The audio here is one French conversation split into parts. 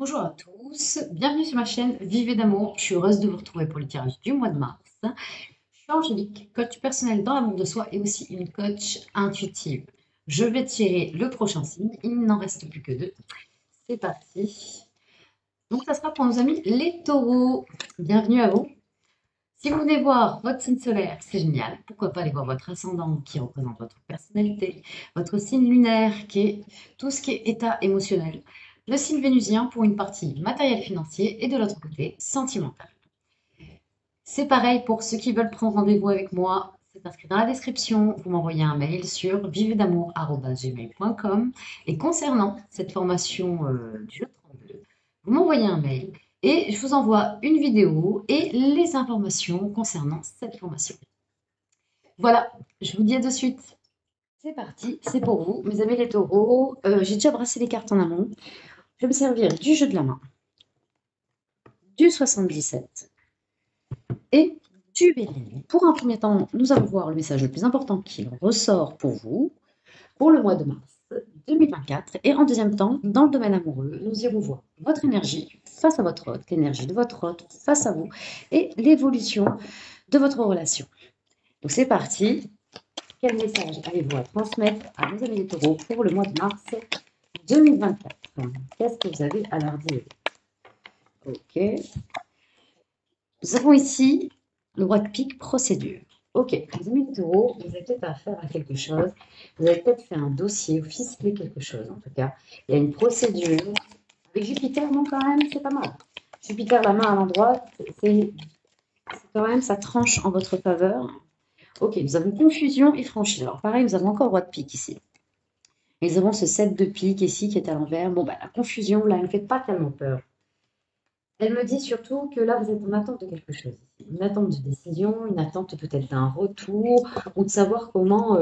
Bonjour à tous, bienvenue sur ma chaîne Vivez d'amour. Je suis heureuse de vous retrouver pour le tirage du mois de mars. Je suis Angélique, coach personnel dans l'amour de soi et aussi une coach intuitive. Je vais tirer le prochain signe, il n'en reste plus que deux. C'est parti. Donc ça sera pour nos amis les taureaux. Bienvenue à vous. Si vous venez voir votre signe solaire, c'est génial. Pourquoi pas aller voir votre ascendant qui représente votre personnalité, votre signe lunaire qui est tout ce qui est état émotionnel, le signe vénusien pour une partie matériel financier et de l'autre côté sentimental. C'est pareil pour ceux qui veulent prendre rendez-vous avec moi. C'est inscrit dans la description. Vous m'envoyez un mail sur vivedamour@gmail.com. Et concernant cette formation du jeu de trompe-l'œil, vous m'envoyez un mail et je vous envoie une vidéo et les informations concernant cette formation. Voilà, je vous dis à de suite. C'est parti, c'est pour vous, mes amis les taureaux. J'ai déjà brassé les cartes en amont. Je vais me servir du jeu de la main, du 77 et du bélier. Pour un premier temps, nous allons voir le message le plus important qui ressort pour vous pour le mois de mars 2024. Et en deuxième temps, dans le domaine amoureux, nous irons voir votre énergie face à votre hôte, l'énergie de votre hôte face à vous et l'évolution de votre relation. Donc c'est parti. Quel message avez-vous à transmettre à nos amis les taureaux pour le mois de mars 2024? Qu'est-ce que vous avez à leur dire? Ok. Nous avons ici le roi de pique, procédure. Ok, les amis les taureaux, vous avez peut-être affaire à quelque chose. Vous avez peut-être fait un dossier ou ficelé quelque chose en tout cas. Il y a une procédure. Avec Jupiter, non, quand même, c'est pas mal. Jupiter, la main à l'endroit, c'est quand même, ça tranche en votre faveur. Ok, nous avons confusion et franchise. Alors pareil, nous avons encore le roi de pique ici. Et nous avons ce 7 de pique ici qui est à l'envers. Bon, bah, la confusion, là, elle ne fait pas tellement peur. Elle me dit surtout que là, vous êtes en attente de quelque chose. Une attente de décision, une attente peut-être d'un retour, ou de savoir comment,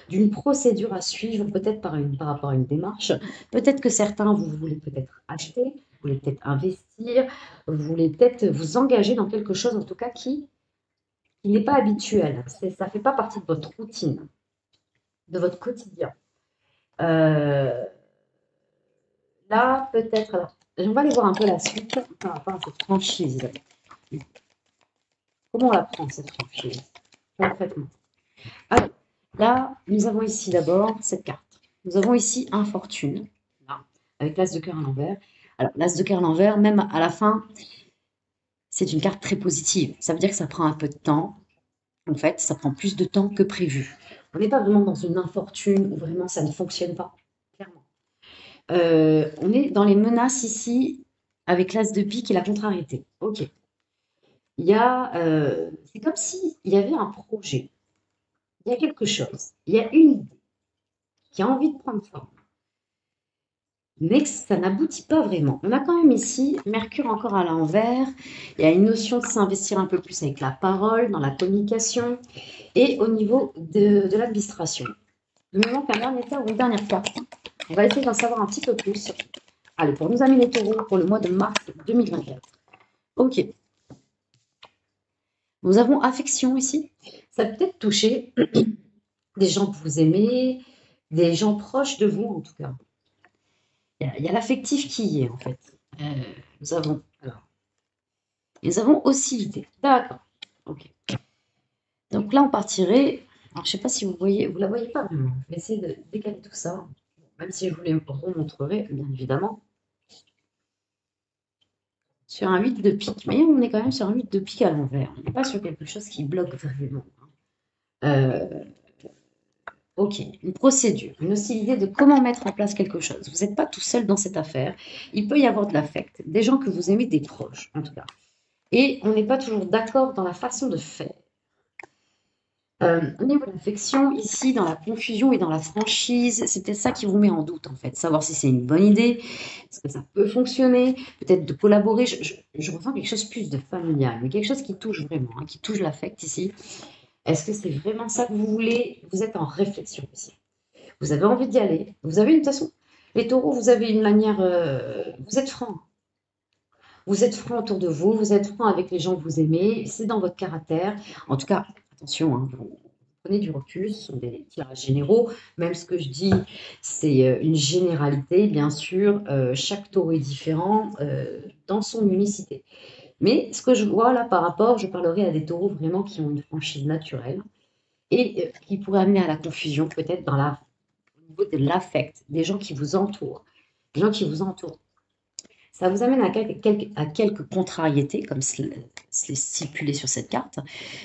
d'une procédure à suivre, peut-être par rapport à une démarche. Peut-être que certains, vous voulez peut-être acheter, vous voulez peut-être investir, vous voulez peut-être vous engager dans quelque chose, en tout cas, qui n'est pas habituel. Ça ne fait pas partie de votre routine, de votre quotidien. Euh, Là, peut-être. Alors, on va aller voir un peu la suite par rapport à cette franchise. Comment on la prend, cette franchise, concrètement? Alors, là, nous avons ici d'abord cette carte. Nous avons ici infortune, là, avec l'as de cœur à l'envers. Alors, l'as de cœur à l'envers, même à la fin, c'est une carte très positive. Ça veut dire que ça prend un peu de temps. En fait, ça prend plus de temps que prévu. On n'est pas vraiment dans une infortune où vraiment ça ne fonctionne pas, clairement. On est dans les menaces ici avec l'as de pique et la contrariété. Ok. C'est comme s'il y avait un projet, il y a quelque chose, il y a une idée qui a envie de prendre forme, mais que ça n'aboutit pas vraiment. On a quand même ici Mercure encore à l'envers, il y a une notion de s'investir un peu plus avec la parole, dans la communication et au niveau de l'administration. Il me manque un dernier cas ou une dernière carte. On va essayer d'en savoir un petit peu plus. Allez, pour nos amis les taureaux, pour le mois de mars 2024. Ok. Nous avons affection ici. Ça peut peut-être toucher des gens que vous aimez, des gens proches de vous en tout cas. Il y a l'affectif qui y est en fait. Euh, nous avons aussi l'idée. D'accord. Ok. Donc là on partirait. Alors je sais pas si vous voyez, vous la voyez pas vraiment. Je vais essayer de décaler tout ça, même si je vous les remontrerai bien évidemment. Sur un 8 de pique, mais on est quand même sur un 8 de pique à l'envers. On n'est pas sur quelque chose qui bloque vraiment. Ok, une procédure, une hostilité de comment mettre en place quelque chose. Vous n'êtes pas tout seul dans cette affaire. Il peut y avoir de l'affect, des gens que vous aimez, des proches en tout cas. Et on n'est pas toujours d'accord dans la façon de faire. Au niveau de l'affection, ici, dans la confusion et dans la franchise, c'est peut-être ça qui vous met en doute en fait. Savoir si c'est une bonne idée, est-ce que ça peut fonctionner, peut-être de collaborer. Je ressens quelque chose plus de familial, mais quelque chose qui touche vraiment, hein, qui touche l'affect ici. Est-ce que c'est vraiment ça que vous voulez? Vous êtes en réflexion ici. Vous avez envie d'y aller. Vous avez une de toute façon, les taureaux, vous avez une manière, vous êtes franc. Vous êtes franc autour de vous, vous êtes franc avec les gens que vous aimez, c'est dans votre caractère. En tout cas, attention, hein, vous Prenez du recul, ce sont des tirages généraux. Même ce que je dis, c'est une généralité, bien sûr. Chaque taureau est différent dans son unicité. Mais ce que je vois là par rapport, je parlerai à des taureaux vraiment qui ont une franchise naturelle et qui pourraient amener à la confusion peut-être au niveau de l'affect, des gens qui vous entourent. Des gens qui vous entourent. Ça vous amène à quelques contrariétés, comme c'est stipulé sur cette carte,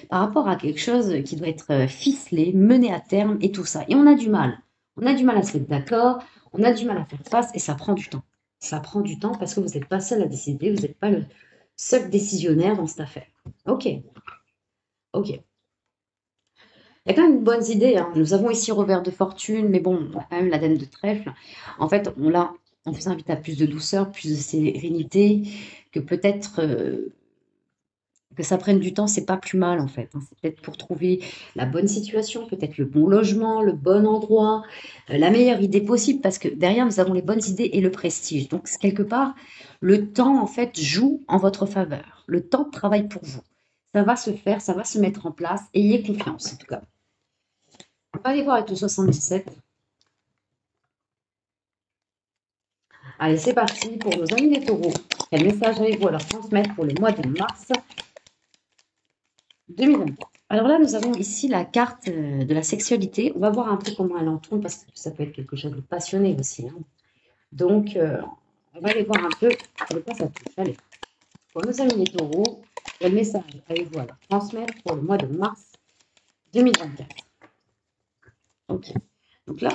par rapport à quelque chose qui doit être ficelé, mené à terme et tout ça. Et on a du mal. On a du mal à se mettre d'accord, on a du mal à faire face et ça prend du temps. Ça prend du temps parce que vous n'êtes pas seul à décider, vous n'êtes pas le seul décisionnaire dans cette affaire. Ok, ok. Il y a quand même de bonnes idées, hein. Nous avons ici revers de fortune, mais bon, on a quand même la dame de trèfle. En fait, on vous invite à plus de douceur, plus de sérénité, que peut-être que ça prenne du temps, c'est pas plus mal en fait, hein. C'est peut-être pour trouver la bonne situation, peut-être le bon logement, le bon endroit, la meilleure idée possible, parce que derrière, nous avons les bonnes idées et le prestige. Donc, quelque part, le temps en fait joue en votre faveur. Le temps travaille pour vous. Ça va se faire, ça va se mettre en place. Ayez confiance en tout cas. On va aller voir avec le 77. Allez, c'est parti pour nos amis les taureaux. Quel message avez-vous à leur transmettre pour le mois de mars 2024? Alors là, nous avons ici la carte de la sexualité. On va voir un peu comment elle en tourne parce que ça peut être quelque chose de passionné aussi, hein. Donc, on va aller voir un peu de quoi ça touche. Allez, pour nos amis les taureaux, quel message avez-vous à leur transmettre pour le mois de mars 2024? Ok. Donc là,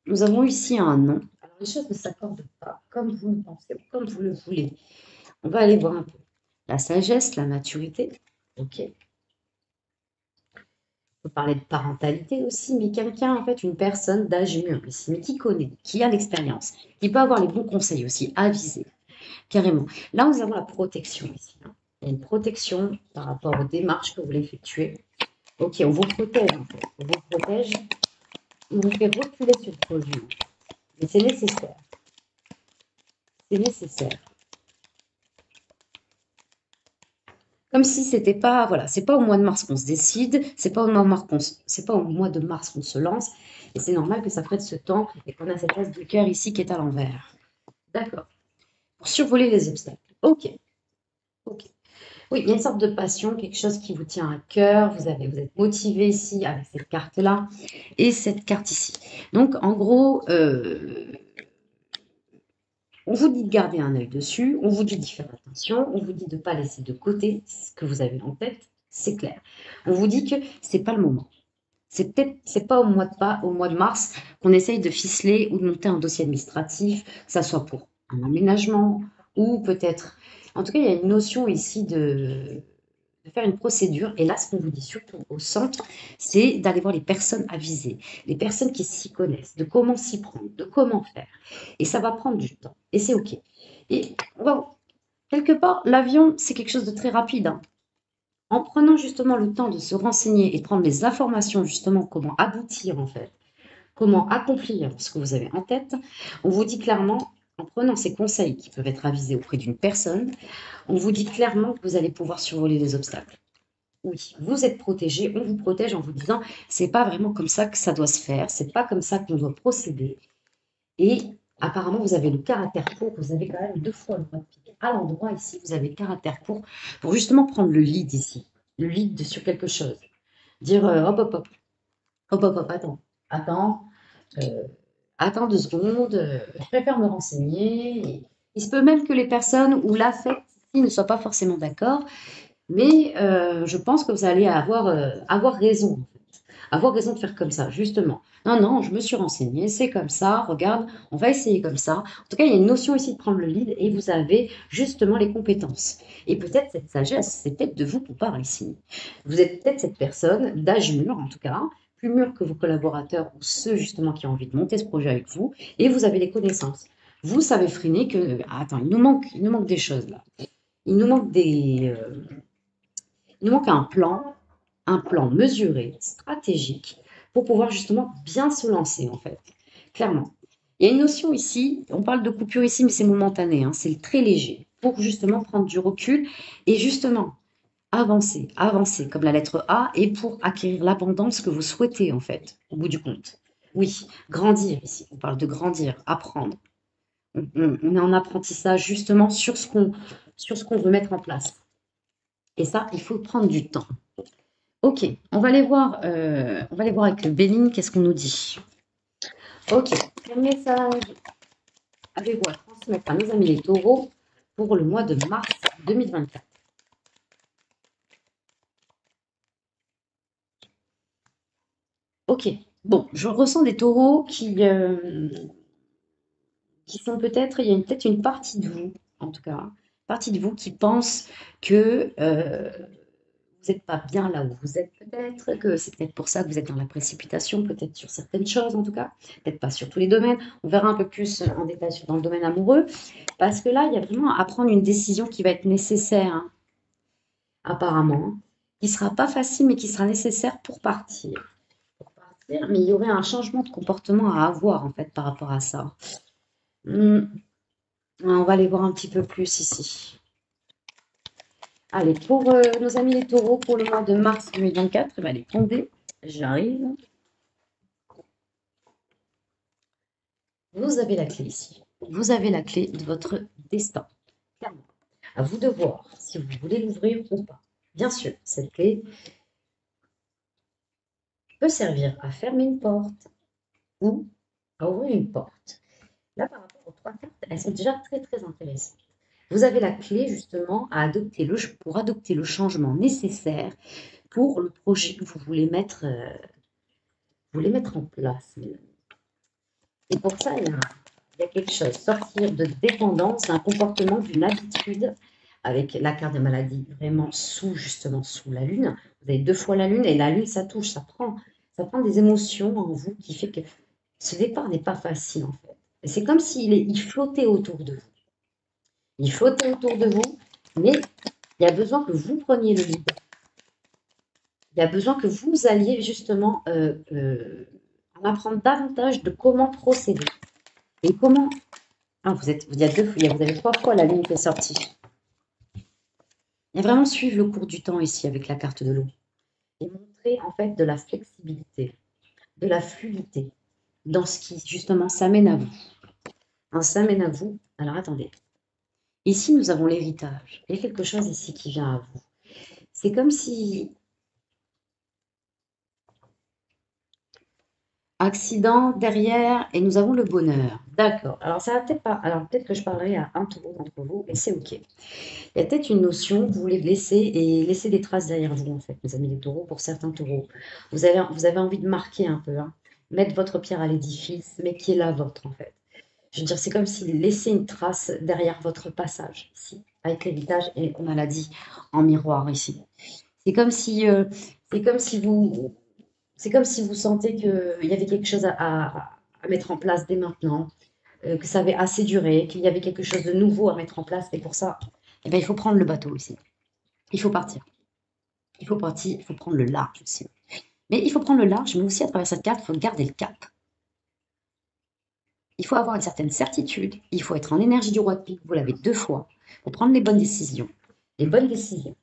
nous avons ici un nom. Alors, les choses ne s'accordent pas comme vous le pensez, comme vous le voulez. On va aller voir un peu. La sagesse, la maturité. Ok. On peut parler de parentalité aussi, mais quelqu'un, en fait, une personne d'âge mûr ici, mais qui connaît, qui a l'expérience, qui peut avoir les bons conseils aussi, aviser, carrément. Là, nous avons la protection ici, hein. Il y a une protection par rapport aux démarches que vous voulez effectuer. Ok, on vous protège, en fait. On vous protège, on vous fait reculer sur vos yeux. Mais c'est nécessaire. C'est nécessaire. Comme si c'était pas, voilà, c'est pas au mois de mars qu'on se décide, c'est pas au mois de mars c'est pas au mois de mars qu'on se lance, et c'est normal que ça prenne ce temps et qu'on a cette place de cœur ici qui est à l'envers. D'accord. Pour survoler les obstacles. Ok. Ok. Oui, il y a une sorte de passion, quelque chose qui vous tient à cœur. Vous êtes motivé ici avec cette carte-là et cette carte ici. Donc, en gros, on vous dit de garder un œil dessus, on vous dit d'y faire attention, on vous dit de ne pas laisser de côté ce que vous avez en tête, c'est clair. On vous dit que c'est pas le moment. C'est pas au mois de mars qu'on essaye de ficeler ou de monter un dossier administratif, que ça soit pour un aménagement ou peut-être. En tout cas, il y a une notion ici de faire une procédure. Et là, ce qu'on vous dit surtout au centre, c'est d'aller voir les personnes avisées, les personnes qui s'y connaissent, de comment s'y prendre, de comment faire. Et ça va prendre du temps. Et c'est OK. Et bon, quelque part, l'avion, c'est quelque chose de très rapide, hein. En prenant justement le temps de se renseigner et de prendre les informations, justement, comment aboutir en fait, comment accomplir ce que vous avez en tête, on vous dit clairement, en prenant ces conseils qui peuvent être avisés auprès d'une personne, on vous dit clairement que vous allez pouvoir survoler les obstacles. Oui, vous êtes protégé, on vous protège en vous disant, c'est pas vraiment comme ça que ça doit se faire, c'est pas comme ça qu'on doit procéder. Et apparemment, vous avez le caractère pour, vous avez quand même 2 fois le roi de pique. À l'endroit ici, vous avez le caractère pour justement prendre le lead ici, le lead sur quelque chose. Dire hop, hop, hop, hop, hop, hop, attends, euh, attends 2 secondes, je préfère me renseigner. Et il se peut même que les personnes ou l'affect ici ne soient pas forcément d'accord, mais je pense que vous allez avoir raison, en fait. Avoir raison de faire comme ça, justement. Non, non, je me suis renseignée, c'est comme ça, regarde, on va essayer comme ça. En tout cas, il y a une notion ici de prendre le lead et vous avez justement les compétences. Et peut-être cette sagesse, c'est peut-être de vous qu'on parle ici. Vous êtes peut-être cette personne d'âge mûr, en tout cas, plus mûr que vos collaborateurs ou ceux justement qui ont envie de monter ce projet avec vous, et vous avez les connaissances. Vous savez freiner que, attends, il nous manque des choses là. Il nous manque il nous manque un plan mesuré, stratégique, pour pouvoir justement bien se lancer, en fait, clairement. Il y a une notion ici, on parle de coupure ici, mais c'est momentané, hein, c'est très léger, pour justement prendre du recul et justement avancer, avancer, comme la lettre A, et pour acquérir l'abondance que vous souhaitez, en fait, au bout du compte. Oui, grandir ici, on parle de grandir, apprendre. On est en apprentissage justement sur ce qu'on veut mettre en place. Et ça, il faut prendre du temps. Ok, on va aller voir avec le Béline, qu'est-ce qu'on nous dit. Ok, quel message avez-vous à transmettre à nos amis les taureaux pour le mois de mars 2024? Ok, bon, je ressens des taureaux qui sont peut-être, il y a peut-être une partie de vous, en tout cas, partie de vous qui pense que vous n'êtes pas bien là où vous êtes peut-être, que c'est peut-être pour ça que vous êtes dans la précipitation, peut-être sur certaines choses en tout cas, peut-être pas sur tous les domaines. On verra un peu plus en détail dans le domaine amoureux, parce que là, il y a vraiment à prendre une décision qui va être nécessaire, hein, apparemment, qui sera pas facile, mais qui sera nécessaire pour partir. Pour partir, mais il y aurait un changement de comportement à avoir en fait par rapport à ça. Hmm, on va aller voir un petit peu plus ici. Allez, pour nos amis les taureaux, pour le mois de mars 2024, elle est tombée. J'arrive. Vous avez la clé ici. Vous avez la clé de votre destin. Clairement. À vous de voir si vous voulez l'ouvrir ou pas. Bien sûr, cette clé peut servir à fermer une porte ou à ouvrir une porte. Là, par rapport aux trois cartes, elles sont déjà très très intéressantes. Vous avez la clé justement pour adopter le changement nécessaire pour le projet que vous voulez mettre en place. Et pour ça, il y a quelque chose. Sortir de dépendance, d'un comportement, d'une habitude, avec la carte de maladie vraiment justement sous la lune. Vous avez deux fois la lune, et la lune, ça touche, ça prend des émotions en vous qui fait que ce départ n'est pas facile, en fait. C'est comme il flottait autour de vous. Il flottait autour de vous, mais il y a besoin que vous preniez le lead. Il y a besoin que vous alliez justement en apprendre davantage de comment procéder. Et comment. Ah, vous avez trois fois la lune qui est sortie. Et vraiment suivre le cours du temps ici avec la carte de l'eau. Et montrer en fait de la flexibilité, de la fluidité dans ce qui justement s'amène à vous. S'amène à vous. Alors attendez. Ici, nous avons l'héritage. Il y a quelque chose ici qui vient à vous. C'est comme si accident derrière et nous avons le bonheur. D'accord. Alors ça va peut-être pas. Alors peut-être que je parlerai à un taureau d'entre vous et c'est ok. Il y a peut-être une notion que vous voulez laisser des traces derrière vous en fait, mes amis les taureaux. Pour certains taureaux, vous avez envie de marquer un peu, hein, mettre votre pierre à l'édifice, mais qui est la vôtre en fait. Je veux dire, c'est comme si laisser une trace derrière votre passage ici, avec l'héritage et on l'a dit en miroir ici. C'est comme si, euh, c'est comme si vous c'est comme si vous sentez qu'il y avait quelque chose à mettre en place dès maintenant, que ça avait assez duré, qu'il y avait quelque chose de nouveau à mettre en place. Et pour ça, eh ben, il faut prendre le bateau ici. Il faut partir. Il faut partir, il faut prendre le large aussi. Mais il faut prendre le large, mais aussi à travers cette carte, il faut garder le cap. Il faut avoir une certaine certitude. Il faut être en énergie du roi de pique. Vous l'avez deux fois pour prendre les bonnes décisions. Les bonnes décisions.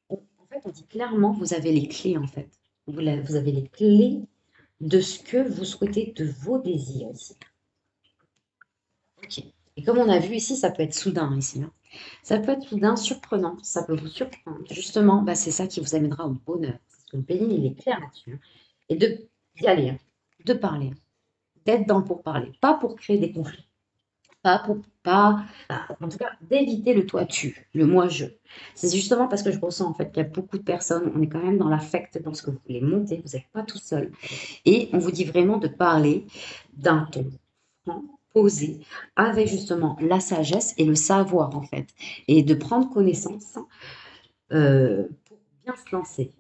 En fait, on dit clairement, vous avez les clés en fait. Vous avez les clés de ce que vous souhaitez, de vos désirs ici. Ok. Et comme on a vu ici, ça peut être soudain ici, hein. Ça peut être soudain, surprenant, ça peut vous surprendre. Justement, bah, c'est ça qui vous amènera au bonheur. Parce que le Béline, il est clair là-dessus, hein. Et d'y aller, hein, de parler, d'être dans le pourparler, pas pour créer des conflits, en tout cas, d'éviter le toi-tu, le moi-je. C'est justement parce que je ressens en fait qu'il y a beaucoup de personnes, on est quand même dans l'affect, dans ce que vous voulez monter, vous n'êtes pas tout seul. Et on vous dit vraiment de parler d'un ton franc, posé, avec justement la sagesse et le savoir en fait. Et de prendre connaissance pour bien se lancer,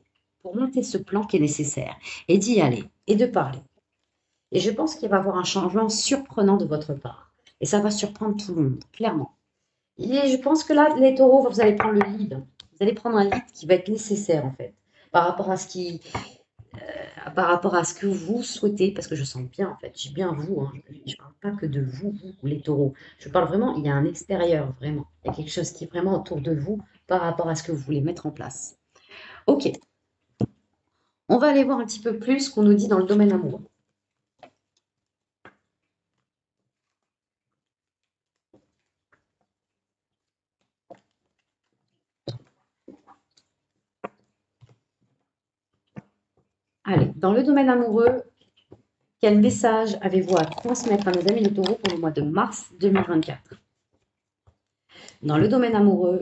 pour monter ce plan qui est nécessaire. Et d'y aller, et de parler. Et je pense qu'il va y avoir un changement surprenant de votre part. Et ça va surprendre tout le monde, clairement. Et je pense que là, les taureaux, vous allez prendre le lead. Vous allez prendre un lead qui va être nécessaire en fait, par rapport à ce qui, par rapport à ce que vous souhaitez, parce que je sens bien, en fait, j'ai bien vous, hein, je ne parle pas que de vous, les taureaux. Je parle vraiment, il y a un extérieur, vraiment. Il y a quelque chose qui est vraiment autour de vous par rapport à ce que vous voulez mettre en place. Ok. On va aller voir un petit peu plus ce qu'on nous dit dans le domaine amoureux. Allez, dans le domaine amoureux, quel message avez-vous à transmettre à mes amis les taureaux pour le mois de mars 2024? Dans le domaine amoureux,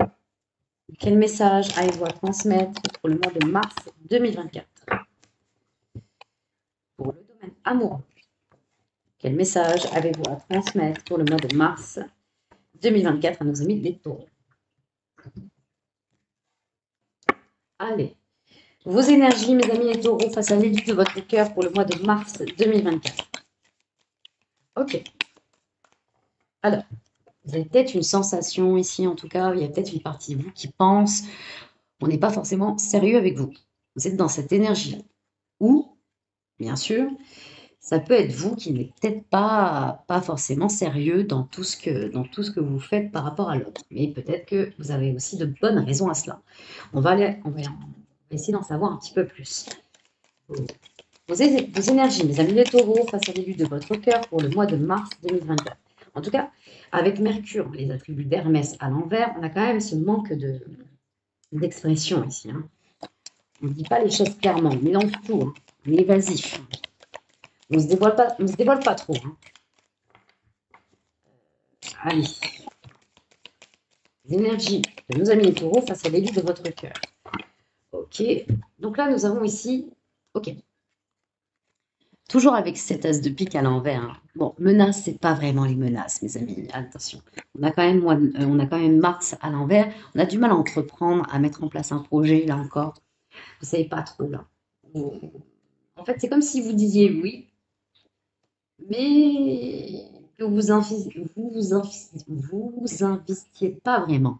quel message avez-vous à transmettre pour le mois de mars 2024? Pour le domaine amoureux, quel message avez-vous à transmettre pour le mois de mars 2024 à nos amis les taureaux? Allez, vos énergies, mes amis les taureaux, face à l'élite de votre cœur pour le mois de mars 2024. Ok. Alors, vous avez peut-être une sensation ici, en tout cas, il y a peut-être une partie de vous qui pense on n'est pas forcément sérieux avec vous. Vous êtes dans cette énergie-là. Ou, bien sûr, ça peut être vous qui n'êtes peut-être pas forcément sérieux dans tout ce que vous faites par rapport à l'autre. Mais peut-être que vous avez aussi de bonnes raisons à cela. On va essayer d'en savoir un petit peu plus. Vos énergies, mes amis les taureaux, face à l'élu de votre cœur pour le mois de mars 2024. En tout cas, avec Mercure, les attributs d'Hermès à l'envers, on a quand même ce manque d'expression ici. Hein. On ne dit pas les choses clairement, on mélange tout, hein. On est évasif. On ne se dévoile pas trop. Hein. Allez. Les énergies de nos amis les taureaux face à l'élu de votre cœur. Ok. Donc là, nous avons ici. Ok. Toujours avec cet as de pique à l'envers. Hein. Bon, menace, c'est pas vraiment les menaces, mes amis. Attention. On a quand même Mars à l'envers. On a du mal à entreprendre, à mettre en place un projet, là encore. Vous savez pas trop, là. En fait, c'est comme si vous disiez oui, mais que vous investiez pas vraiment.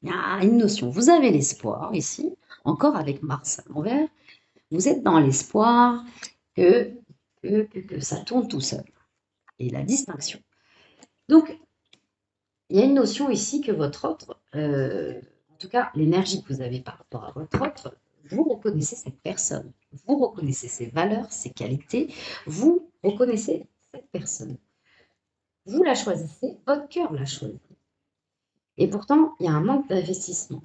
Il y a une notion. Vous avez l'espoir ici, encore avec Mars à l'envers. Vous êtes dans l'espoir que ça tourne tout seul. Et la distinction. Donc, il y a une notion ici que votre autre, en tout cas l'énergie que vous avez par rapport à votre autre, vous reconnaissez cette personne, vous reconnaissez ses valeurs, ses qualités, vous reconnaissez cette personne. Vous la choisissez, votre cœur la choisit. Et pourtant, il y a un manque d'investissement.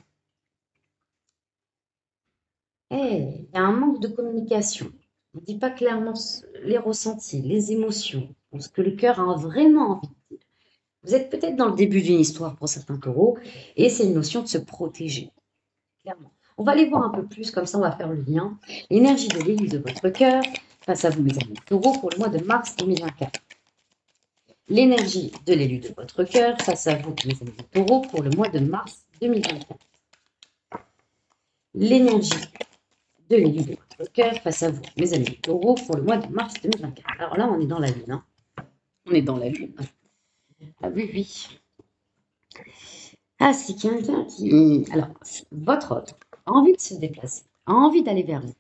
Il y a un manque de communication. On ne dit pas clairement les ressentis, les émotions, ce que le cœur a vraiment envie de dire. Vous êtes peut-être dans le début d'une histoire pour certains taureaux, et c'est une notion de se protéger, clairement. On va aller voir un peu plus, comme ça on va faire le lien. L'énergie de l'élu de votre cœur face à vous, mes amis taureaux, pour le mois de mars 2024. L'énergie de l'élu de votre cœur face à vous, mes amis taureaux, pour le mois de mars 2024. L'énergie de l'élu de votre cœur face à vous, mes amis taureaux, pour le mois de mars 2024. Alors là, on est dans la lune. Hein. On est dans la lune. Ah oui, oui. Ah, c'est quelqu'un qui... Alors, votre autre a envie de se déplacer, a envie d'aller vers vous.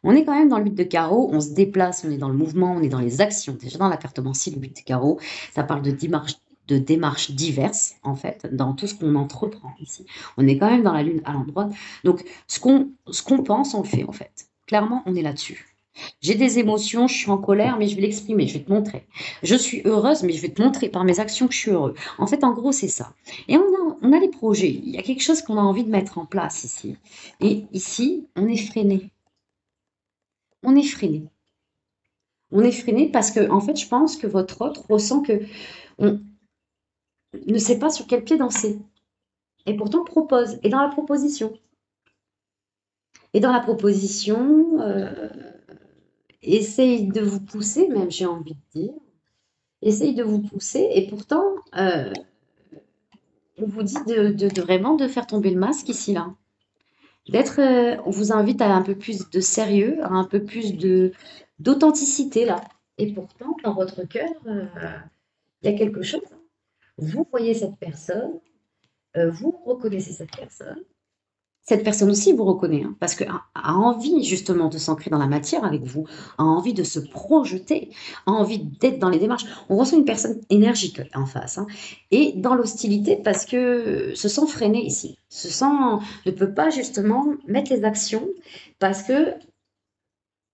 On est quand même dans le 8 de carreau, on se déplace, on est dans le mouvement, on est dans les actions. Déjà dans la cartomancie, le 8 de carreau, ça parle de démarches diverses, en fait, dans tout ce qu'on entreprend ici. On est quand même dans la lune à l'endroit. Donc, ce qu'on pense, on le fait, en fait. Clairement, on est là-dessus. J'ai des émotions, je suis en colère, mais je vais l'exprimer, je vais te montrer. Je suis heureuse, mais je vais te montrer par mes actions que je suis heureux. En fait, en gros, c'est ça. Et on a les projets. Il y a quelque chose qu'on a envie de mettre en place ici. Et ici, on est freiné. On est freiné. On est freiné parce que, en fait, je pense que votre autre ressent que on ne sait pas sur quel pied danser. Et pourtant propose. Et dans la proposition. Et dans la proposition, essaye de vous pousser, même j'ai envie de dire. Essaye de vous pousser. Et pourtant, on vous dit de vraiment de faire tomber le masque ici, là. On vous invite à un peu plus de sérieux, à un peu plus d'authenticité, là. Et pourtant, dans votre cœur, il y a quelque chose. Vous voyez cette personne, vous reconnaissez cette personne, Cette personne aussi vous reconnaît, hein, parce qu'elle a envie justement de s'ancrer dans la matière avec vous, a envie de se projeter, a envie d'être dans les démarches. On ressent une personne énergique en face, hein, et dans l'hostilité parce que se sent freiné ici, ne peut pas justement mettre les actions parce que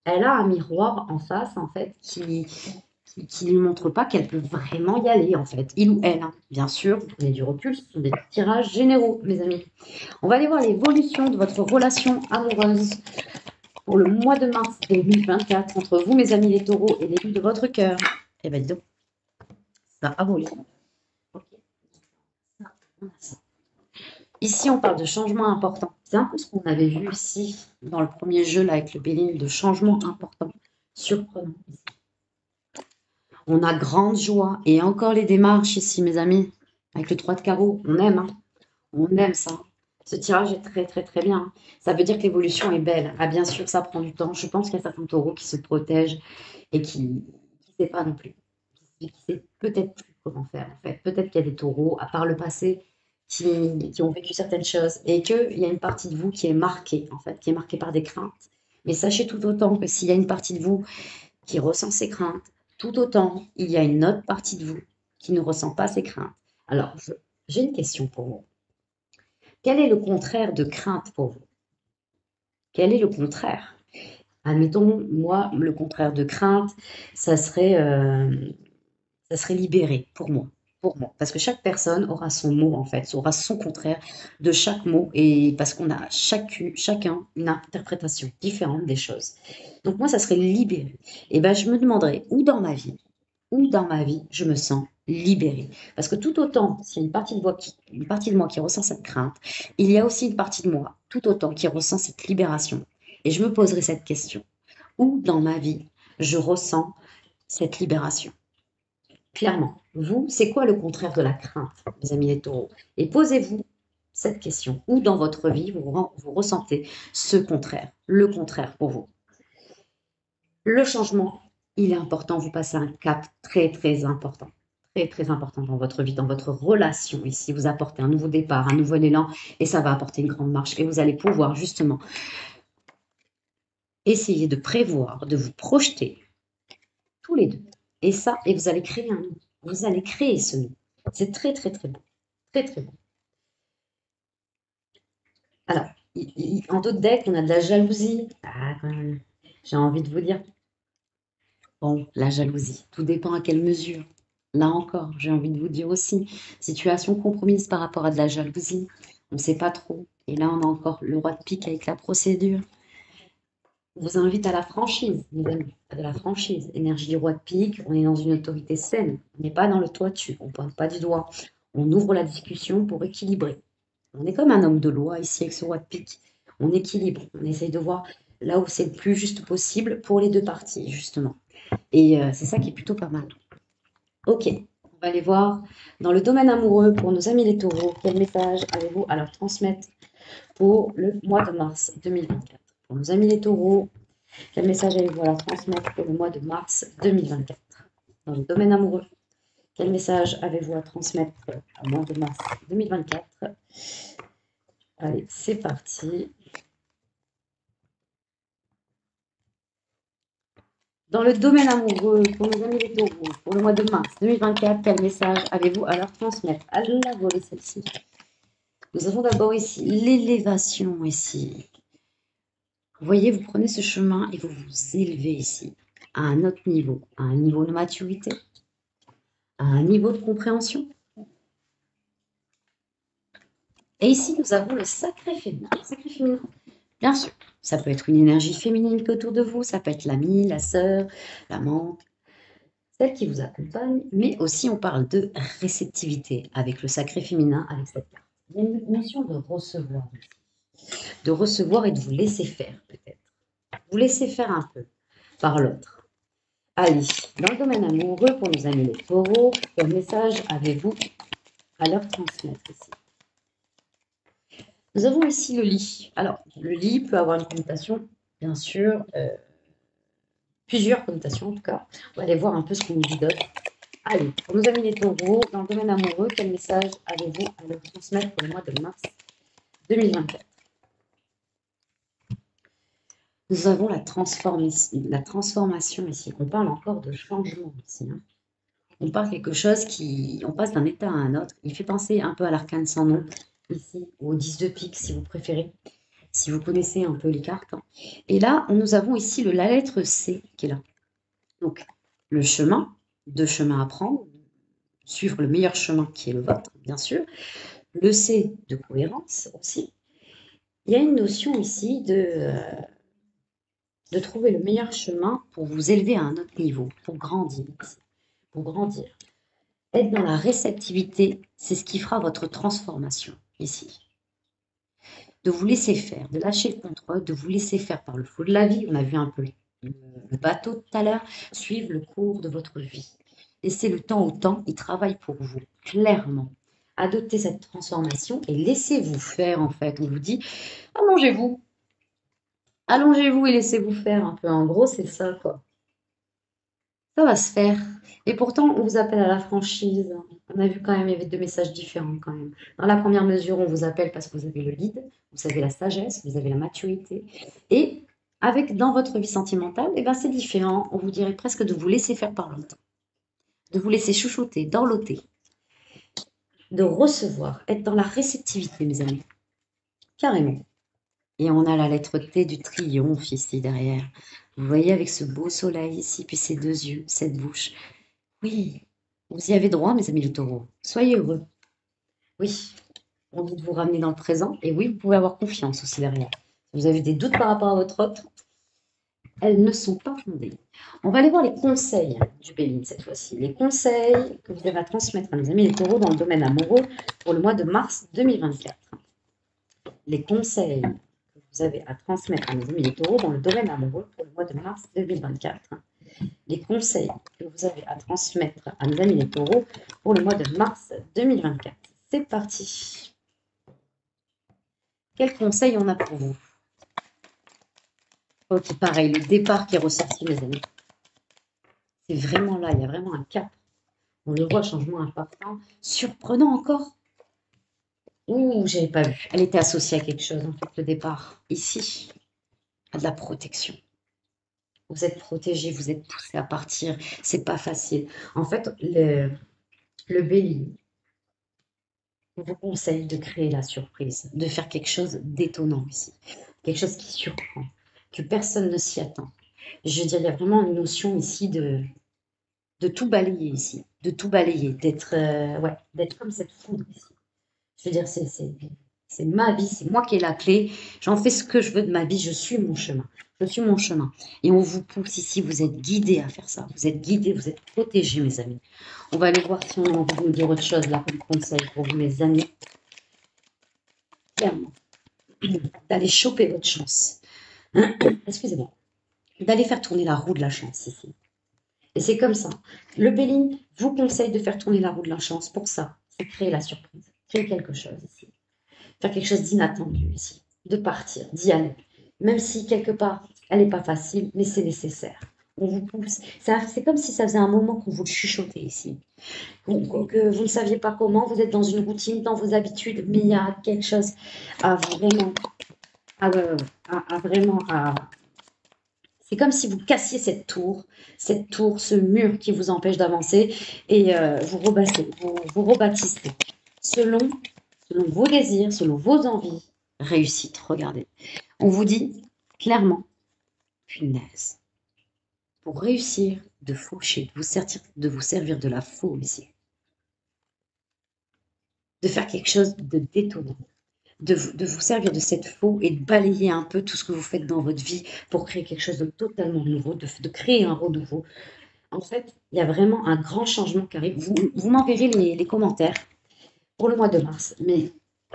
elle a un miroir en face en fait qui lui montre pas qu'elle peut vraiment y aller en fait, il ou elle, hein. Bien sûr, vous prenez du recul, ce sont des tirages généraux, mes amis. On va aller voir l'évolution de votre relation amoureuse pour le mois de mars 2024 entre vous, mes amis les taureaux, et l'élu de votre cœur. Eh bien, dis donc, ça a volé. Ici, on parle de changement important. C'est un peu ce qu'on avait vu ici dans le premier jeu là, avec le Béline, de changement important, surprenant. On a grande joie et encore les démarches ici, mes amis, avec le 3 de carreau. On aime, hein. On aime ça. Ce tirage est très, très, très bien. Ça veut dire que l'évolution est belle. Ah, bien sûr, ça prend du temps. Je pense qu'il y a certains taureaux qui se protègent et qui ne savent pas non plus. Qui ne savent peut-être plus comment faire, en fait. Peut-être qu'il y a des taureaux, à part le passé, qui ont vécu certaines choses et qu'il y a une partie de vous qui est marquée, en fait, qui est marquée par des craintes. Mais sachez tout autant que s'il y a une partie de vous qui ressent ces craintes, tout autant, il y a une autre partie de vous qui ne ressent pas ces craintes. Alors, j'ai une question pour vous. Quel est le contraire de crainte pour vous? Quel est le contraire? Admettons, moi, le contraire de crainte, ça serait libéré pour moi. Pour moi. Parce que chaque personne aura son mot, en fait, aura son contraire de chaque mot, et parce qu'on a chacun une interprétation différente des choses. Donc moi, ça serait libéré. Et ben, je me demanderais où dans ma vie, je me sens libérée. Parce que tout autant, s'il y a une partie de moi qui ressent cette crainte, il y a aussi une partie de moi, tout autant, qui ressent cette libération. Et je me poserai cette question. Où dans ma vie, je ressens cette libération? Clairement, vous, c'est quoi le contraire de la crainte, mes amis les taureaux? Et posez-vous cette question. Où dans votre vie, vous ressentez ce contraire, le contraire pour vous? Le changement, il est important. Vous passez un cap très, très important. Très, très important dans votre vie, dans votre relation ici. Vous apportez un nouveau départ, un nouvel élan et ça va apporter une grande marche. Et vous allez pouvoir justement essayer de prévoir, de vous projeter tous les deux. Et ça, et vous allez créer un nous. Vous allez créer ce nous. C'est très, très, très beau. Très, très beau. Alors, en d'autres decks, on a de la jalousie. Ah, quand même. J'ai envie de vous dire. Bon, la jalousie, tout dépend à quelle mesure. Là encore, j'ai envie de vous dire aussi, situation compromise par rapport à de la jalousie. On ne sait pas trop. Et là, on a encore le roi de pique avec la procédure. On vous invite à la franchise, mes amis, à de la franchise. Énergie du roi de pique, on est dans une autorité saine. On n'est pas dans le toit-dessus, on ne pointe pas du doigt. On ouvre la discussion pour équilibrer. On est comme un homme de loi ici avec ce roi de pique. On équilibre, on essaye de voir là où c'est le plus juste possible pour les deux parties, justement. Et c'est ça qui est plutôt pas mal. Ok, on va aller voir dans le domaine amoureux pour nos amis les taureaux. Quel message avez-vous à leur transmettre pour le mois de mars 2024? Pour nos amis les taureaux, quel message avez-vous à leur transmettre pour le mois de mars 2024? Dans le domaine amoureux, quel message avez-vous à transmettre au mois de mars 2024? Allez, c'est parti. Dans le domaine amoureux, pour nos amis les taureaux, pour le mois de mars 2024, quel message avez-vous à leur transmettre? Allez la voler celle-ci. Nous avons d'abord ici l'élévation ici. Vous voyez, vous prenez ce chemin et vous vous élevez ici à un autre niveau, à un niveau de maturité, à un niveau de compréhension. Et ici, nous avons le sacré féminin. Le sacré féminin, bien sûr, ça peut être une énergie féminine qui est autour de vous, ça peut être l'amie, la sœur, l'amante, celle qui vous accompagne, mais aussi on parle de réceptivité avec le sacré féminin, avec cette carte. Il y a une notion de recevoir et de vous laisser faire peut-être. Vous laisser faire un peu par l'autre. Allez, dans le domaine amoureux, pour nos amis les taureaux, quel message avez-vous à leur transmettre ici? Nous avons ici le lit. Alors, le lit peut avoir une connotation, bien sûr, plusieurs connotations en tout cas. On va aller voir un peu ce qu'on nous dit d'autre. Allez, pour nos amis les taureaux, dans le domaine amoureux, quel message avez-vous à leur transmettre pour le mois de mars 2024? Nous avons la transformation ici. On parle encore de changement ici, hein. On parle quelque chose qui... On passe d'un état à un autre. Il fait penser un peu à l'arcane sans nom, ici, ou au 10 de pique, si vous préférez, si vous connaissez un peu les cartes, hein. Et là, nous avons ici la lettre C qui est là. Donc, le chemin, deux chemins à prendre, suivre le meilleur chemin qui est le vôtre, bien sûr. Le C de cohérence aussi. Il y a une notion ici de trouver le meilleur chemin pour vous élever à un autre niveau, pour grandir. Pour grandir. Être dans la réceptivité, c'est ce qui fera votre transformation ici. De vous laisser faire, de lâcher le contrôle, de vous laisser faire par le flot de la vie. On a vu un peu le bateau tout à l'heure, suivre le cours de votre vie. Laissez le temps au temps, il travaille pour vous, clairement. Adoptez cette transformation et laissez-vous faire en fait. On vous dit, allongez-vous. Allongez-vous et laissez-vous faire un peu. En gros, c'est ça quoi. Ça va se faire. Et pourtant, on vous appelle à la franchise. On a vu quand même, il y avait deux messages différents quand même. Dans la première mesure, on vous appelle parce que vous avez le lead, vous avez la sagesse, vous avez la maturité. Et avec dans votre vie sentimentale, eh ben, c'est différent. On vous dirait presque de vous laisser faire par l'autre, de vous laisser chouchouter, dorloter, de recevoir, être dans la réceptivité, mes amis. Carrément. Et on a la lettre T du triomphe ici derrière. Vous voyez avec ce beau soleil ici, puis ces deux yeux, cette bouche. Oui, vous y avez droit, mes amis les taureaux. Soyez heureux. Oui, on dit de vous ramener dans le présent. Et oui, vous pouvez avoir confiance aussi derrière. Si vous avez des doutes par rapport à votre autre, elles ne sont pas fondées. On va aller voir les conseils du Béline cette fois-ci. Les conseils que vous avez à transmettre à mes amis les taureaux dans le domaine amoureux pour le mois de mars 2024. Les conseils que vous avez à transmettre à mes amis les taureaux dans le domaine amoureux pour le mois de mars 2024. Les conseils que vous avez à transmettre à mes amis les taureaux pour le mois de mars 2024. C'est parti. Quels conseils on a pour vous? Ok, pareil, le départ qui est ressorti, mes amis. C'est vraiment là, il y a vraiment un cap. On le voit, changement important. Surprenant encore. Ouh, j'avais pas vu. Elle était associée à quelque chose, en fait, le départ. Ici, à de la protection. Vous êtes protégé, vous êtes poussé à partir. C'est pas facile. En fait, le bélier vous conseille de créer la surprise, de faire quelque chose d'étonnant ici. Quelque chose qui surprend, que personne ne s'y attend. Je veux dire, il y a vraiment une notion ici de tout balayer ici, de tout balayer, ouais, d'être comme cette foudre ici. Je veux dire, c'est ma vie, c'est moi qui ai la clé. J'en fais ce que je veux de ma vie, je suis mon chemin. Je suis mon chemin. Et on vous pousse ici, vous êtes guidés à faire ça. Vous êtes guidés, vous êtes protégés, mes amis. On va aller voir si on a envie de nous dire autre chose là comme conseil pour vous, mes amis. Clairement, d'aller choper votre chance. Excusez-moi. D'aller faire tourner la roue de la chance ici. Et c'est comme ça. Le Béline vous conseille de faire tourner la roue de la chance. Pour ça, c'est créer la surprise. Créer quelque chose ici. Faire quelque chose d'inattendu ici. De partir, d'y aller. Même si quelque part, elle n'est pas facile, mais c'est nécessaire. On vous pousse. C'est comme si ça faisait un moment qu'on vous le chuchotait ici. Que vous ne saviez pas comment, vous êtes dans une routine, dans vos habitudes, mais il y a quelque chose à vraiment... C'est comme si vous cassiez cette tour, ce mur qui vous empêche d'avancer et vous rebâtissez selon vos désirs, selon vos envies. Réussite, regardez. On vous dit clairement, punaise, pour réussir, de faucher, de vous servir de la faux ici. De faire quelque chose de détonnant. De vous servir de cette faux et de balayer un peu tout ce que vous faites dans votre vie pour créer quelque chose de totalement nouveau, de créer un renouveau. En fait, il y a vraiment un grand changement qui arrive. Vous m'enverrez les commentaires pour le mois de mars, mais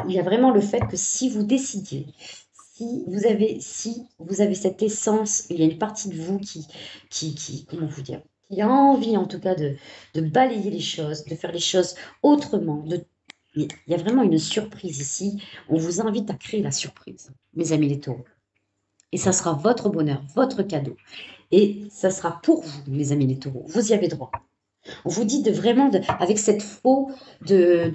il y a vraiment le fait que si vous décidiez, si vous avez cette essence, il y a une partie de vous comment vous dire, qui a envie en tout cas de balayer les choses, de faire les choses autrement, il y a vraiment une surprise ici. On vous invite à créer la surprise, mes amis les taureaux. Et ça sera votre bonheur, votre cadeau. Et ça sera pour vous, mes amis les taureaux. Vous y avez droit. On vous dit de vraiment, avec cette faux, je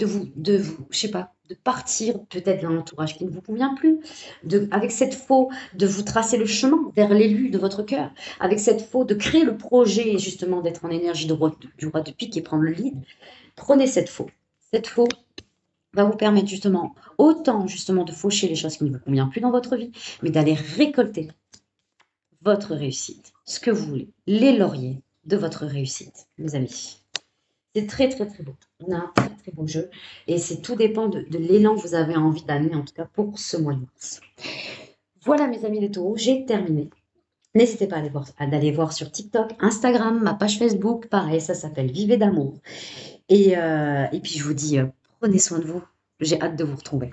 sais pas, de partir peut-être d'un entourage qui ne vous convient plus, avec cette faux, de vous tracer le chemin vers l'élu de votre cœur, avec cette faux, de créer le projet justement d'être en énergie du roi de pique et prendre le lead. Prenez cette faux. Cette faux va vous permettre justement, autant justement de faucher les choses qui ne vous conviennent plus dans votre vie, mais d'aller récolter votre réussite, ce que vous voulez, les lauriers de votre réussite, mes amis. C'est très très très beau. On a un très très beau jeu et c'est tout dépend de l'élan que vous avez envie d'amener en tout cas pour ce mois de mars. Voilà mes amis les taureaux, j'ai terminé. N'hésitez pas à d'aller voir sur TikTok, Instagram, ma page Facebook, pareil, ça s'appelle Vivez d'amour. Et puis je vous dis, prenez soin de vous. J'ai hâte de vous retrouver.